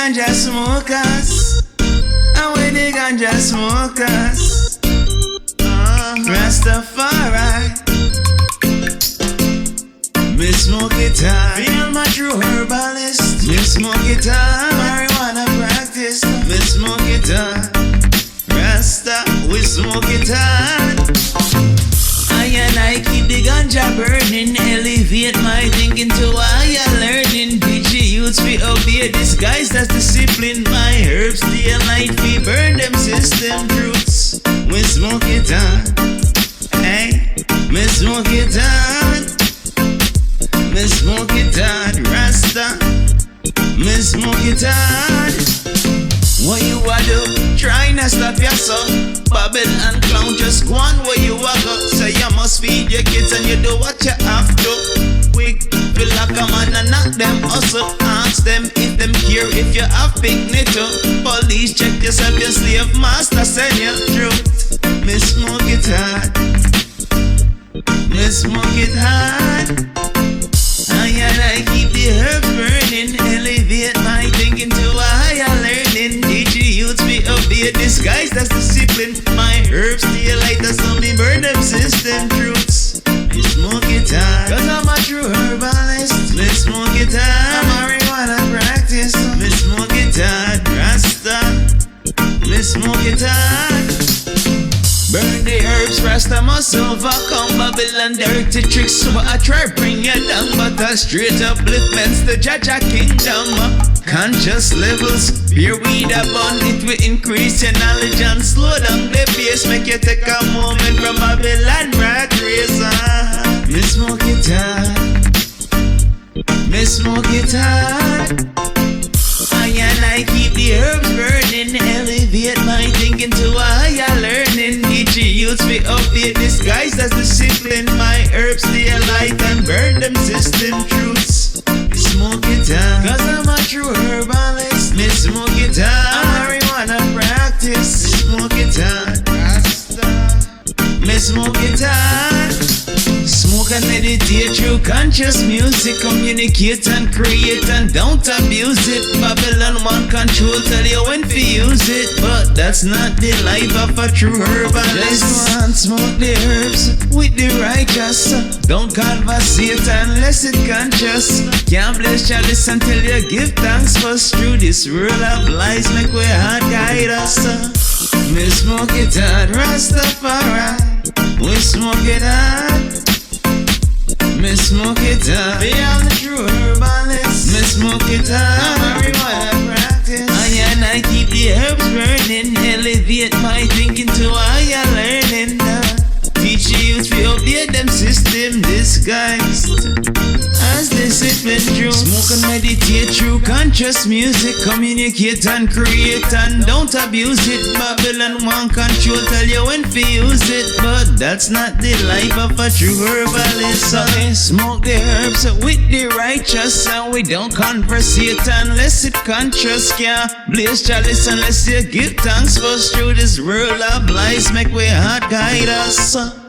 Ganja Smokers. And we the Ganja Smokers. Rastafari. Me smoke it hard. Feel my true herbalist. Me smoke it hard. Marijuana practice. Me smoke it hard. Rasta, we smoke it hard. I keep the ganja burning, elevate my thinking to higher learning. Teach the youths we obey disguised as discipline. My herbs day and night we burn them system roots. We smoke it on, hey, me smoke it on. Me smoke it on, Rasta. Me smoke it on. What you a do? Try not stop yourself. Babylon clown, just go on where you a go. So you must feed your kids and you do what you have to. Quick, feel like a man and knock them hustle. Ask them if them care if you have pickney too. Police check yourself, your slave master send you truth. Me smoke it hard. Me smoke it hard. I keep the herbs burning, elevate my thinking to a higher learning. Teach the youths we obey disguised as discipline. My herbs stay light as some me burn them system truths. Me smoke it hard, cause I'm a true herbalist. Me smoke it hard, I'm marijuana practice. Me smoke it hard, Rasta. Me smoke it hard. Burn the herbs, Rasta must overcome Babylon dirty tricks. So I try bring you down, but a straight upliftments the Jaja kingdom. Conscious levels, pure weed upon it will increase your knowledge and slow down the pace. Make you take a moment from Babylon rat race. Me smoke it hard. Me smoke it hard. I keep the herbs burning, elevate my thinking to a higher learning. Teach the youths we obey disguised as discipline. My herbs stay alight and burn them system truths. Me smoke it hard, cause I'm a true herbalist. Me smoke it hard, marijuana practice. Me smoke it hard, Rasta. Me smoke it hard. Smoke and meditate through conscious music. Communicate and create and don't abuse it. Babylon want control, tell you when to use it. But that's not the life of a true herbalist. Just go and smoke the herbs with the righteous. Don't conversate unless it conscious. Can't bless chalice until you give thanks first. Through this world of lies make we hard guide us. Me smoke it hard, Rastafari. We smoke it hard. Me smoke it hard. Be all the true herbalist. Me smoke it hard. Marijuana practice. I keep the herbs burning, elevate my thinking to higher learning. Teach the youth we obey them system disguised as discipline true. Smoke and meditate through conscious music. Communicate and create and don't abuse it. Babylon want control, tell you when to use it. But that's not the life of a true herbalist. So we smoke the herbs with the righteous, and we don't conversate unless it conscious. Can't blaze chalice unless you give thanks first. Through this world of lies make we heart guide us.